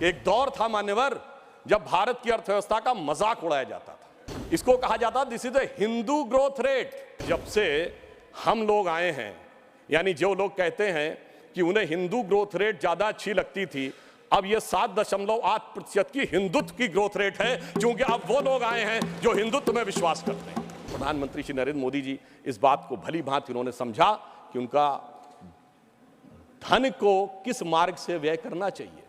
एक दौर था मान्यवर जब भारत की अर्थव्यवस्था का मजाक उड़ाया जाता था। इसको कहा जाता this is the Hindu growth rate. जब से हम लोग आए हैं, यानी जो लोग कहते हैं कि उन्हें हिंदू ग्रोथ रेट ज्यादा अच्छी लगती थी, अब ये 7.8% की हिंदुत्व की ग्रोथ रेट है, क्योंकि अब वो लोग आए हैं जो हिंदुत्व में विश्वास करते हैं। प्रधानमंत्री श्री नरेंद्र मोदी जी इस बात को भली भांति उन्होंने समझा कि उनका धन को किस मार्ग से व्यय करना चाहिए।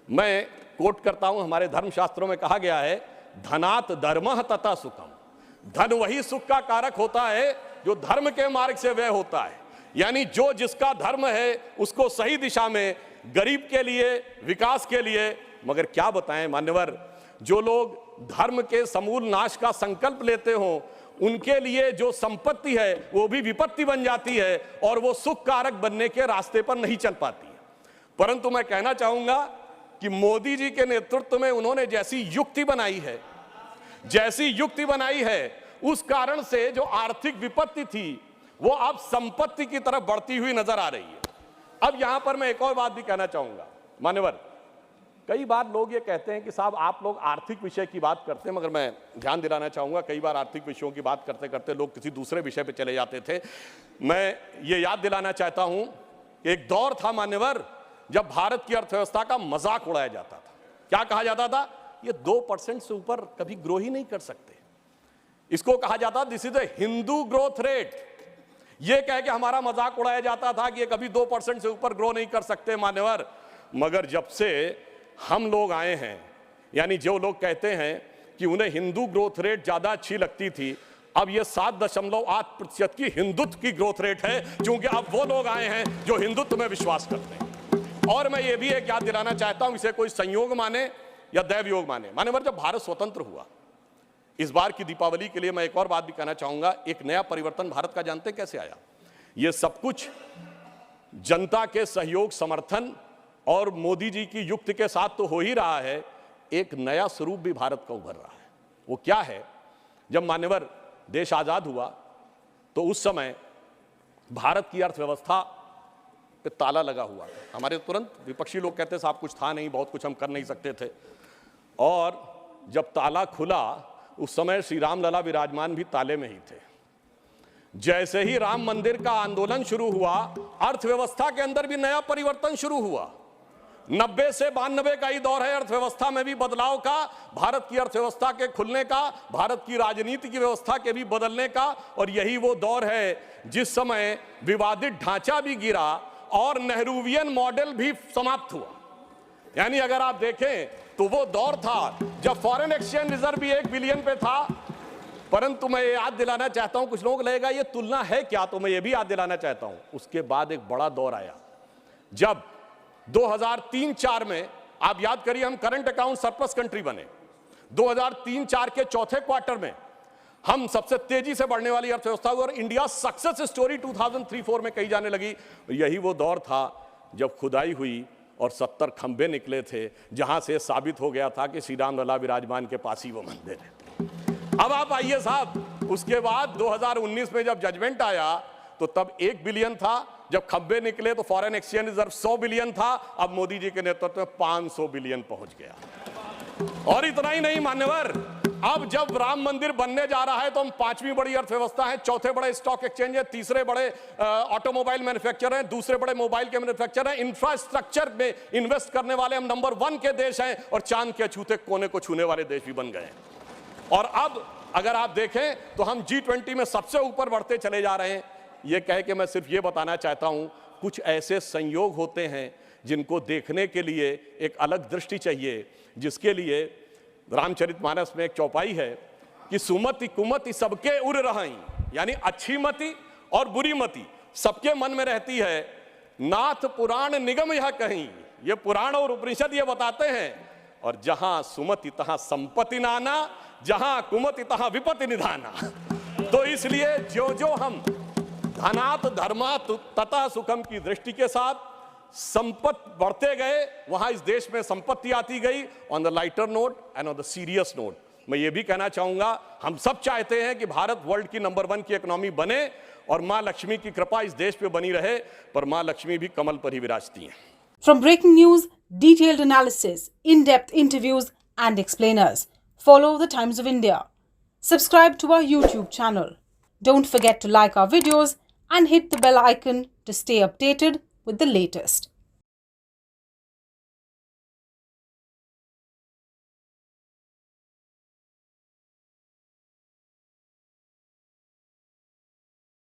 मैं कोट करता हूं, हमारे धर्मशास्त्रों में कहा गया है, धनात् धर्मः तथा सुखम। धन वही सुख का कारक होता है जो धर्म के मार्ग से व्यय होता है। यानी जो जिसका धर्म है उसको सही दिशा में, गरीब के लिए, विकास के लिए। मगर क्या बताएं मान्यवर, जो लोग धर्म के समूल नाश का संकल्प लेते हो, उनके लिए जो संपत्ति है वो भी विपत्ति बन जाती है और वो सुख कारक बनने के रास्ते पर नहीं चल पाती है। परंतु मैं कहना चाहूंगा कि मोदी जी के नेतृत्व में उन्होंने जैसी युक्ति बनाई है, उस कारण से जो आर्थिक विपत्ति थी वो अब संपत्ति की तरफ बढ़ती हुई नजर आ रही है। अब यहां पर मैं एक और बात भी कहना चाहूंगा मान्यवर, कई बार लोग ये कहते हैं कि साहब आप लोग आर्थिक विषय की बात करते हैं, मगर मैं ध्यान दिलाना चाहूंगा कई बार आर्थिक विषयों की बात करते करते लोग किसी दूसरे विषय पे चले जाते थे। मैं ये याद दिलाना चाहता हूं, एक दौर था मान्यवर जब भारत की अर्थव्यवस्था का मजाक उड़ाया जाता था। क्या कहा जाता था? ये 2% से ऊपर कभी ग्रो ही नहीं कर सकते। इसको कहा जाता this is the Hindu growth rate. ये कह के हमारा मजाक उड़ाया जाता था कि ये कभी 2% से ऊपर ग्रो नहीं कर सकते मान्यवर। मगर जब से हम लोग आए हैं, यानी जो लोग कहते हैं कि उन्हें हिंदू ग्रोथ रेट ज्यादा अच्छी लगती थी, अब ये 7.8% की हिंदुत्व की ग्रोथ रेट है, क्योंकि अब वो लोग आए हैं जो हिंदुत्व में विश्वास करते हैं। और मैं ये भी एक याद दिलाना चाहता हूं, इसे कोई संयोग माने या दैव योग माने, मान्यवर जब भारत स्वतंत्र हुआ, इस बार की दीपावली के लिए मैं एक और बात भी कहना चाहूंगा, एक नया परिवर्तन भारत का जानते कैसे आया? ये सब कुछ जनता के सहयोग, समर्थन और मोदी जी की युक्ति के साथ तो हो ही रहा है। एक नया स्वरूप भी भारत का उभर रहा है। वो क्या है? जब मान्यवर देश आजाद हुआ तो उस समय भारत की अर्थव्यवस्था पे ताला लगा हुआ था। हमारे तुरंत विपक्षी लोग कहते साहब कुछ था नहीं, बहुत कुछ हम कर नहीं सकते थे। और जब ताला खुला उस समय श्री राम लला विराजमान भी ताले में ही थे। जैसे ही राम मंदिर का आंदोलन शुरू हुआ, अर्थव्यवस्था के अंदर भी नया परिवर्तन शुरू हुआ। 90 से 92 का ही दौर है अर्थव्यवस्था में भी बदलाव का, भारत की अर्थव्यवस्था के खुलने का, भारत की राजनीति की व्यवस्था के भी बदलने का। और यही वो दौर है जिस समय विवादित ढांचा भी गिरा और नेहरूवियन मॉडल भी समाप्त हुआ। यानी अगर आप देखें तो वो दौर था जब फॉरेन एक्सचेंज रिजर्व भी 1 बिलियन पे था। परंतु मैं ये याद दिलाना चाहता हूं, कुछ लोग लगेगा ये तुलना है क्या, तो मैं ये भी याद दिलाना चाहता हूं, उसके बाद एक बड़ा दौर आया जब 2003-4 में, आप याद करिए, हम करंट अकाउंट सरप्लस कंट्री बने। 2003-4 के चौथे क्वार्टर में हम सबसे तेजी से बढ़ने वाली अर्थव्यवस्था हुई और इंडिया सक्सेस स्टोरी 2003-4 में कही जाने लगी। यही वो दौर था जब खुदाई हुई और 70 खंबे निकले थे, जहां से साबित हो गया था कि श्री राम लला विराजमान के पास ही वो मंदिर है। अब आप आइए साहब, उसके बाद 2019 में जब जजमेंट आया तो तब 1 बिलियन था, जब खंबे निकले तो फॉरेन एक्सचेंज रिजर्व 100 बिलियन था, अब मोदी जी के नेतृत्व में 500 बिलियन पहुंच गया। और इतना ही नहीं मान्यवर, अब जब राम मंदिर बनने जा रहा है तो हम 5वीं बड़ी अर्थव्यवस्था है, चौथे बड़े स्टॉक एक्सचेंज है, तीसरे बड़े ऑटोमोबाइल मैन्युफैक्चरर हैं, दूसरे बड़े मोबाइल के मैन्युफैक्चरर हैं, इंफ्रास्ट्रक्चर में इन्वेस्ट करने वाले हम नंबर 1 के देश हैं और चांद के अछूते कोने को छूने वाले देश भी बन गए हैं। और अब अगर आप देखें तो हम G20 में सबसे ऊपर बढ़ते चले जा रहे हैं। ये कह के मैं सिर्फ ये बताना चाहता हूं, कुछ ऐसे संयोग होते हैं जिनको देखने के लिए एक अलग दृष्टि चाहिए, जिसके लिए रामचरितमानस में एक चौपाई है कि सुमति कुमति सबके उर रही, यानी अच्छी मति और बुरी मति सबके मन में रहती है। नाथ पुराण निगम यह कहीं, ये पुराण और उपनिषद ये बताते हैं। और जहां सुमति तहां संपत्ति नाना, जहां कुमति तहां विपत्ति निधाना। तो इसलिए जो जो हम धनात् धर्मात् तथा सुखम की दृष्टि के साथ संपत्ति बढ़ते गए, वहां इस देश में संपत्ति आती गई। On the lighter note and on the serious note मैं ये भी कहना चाहूंगा, हम सब चाहते हैं कि भारत वर्ल्ड की नंबर 1 की इकोनॉमी बने और मां लक्ष्मी की कृपा इस देश पे बनी रहे, पर मां लक्ष्मी भी कमल पर ही विराजती हैं। From breaking news detailed analysis, in-depth interviews, and explainers. Follow the Times of India. Subscribe to our YouTube channel. Don't forget to like our videos and hit the bell icon to stay updated with the latest.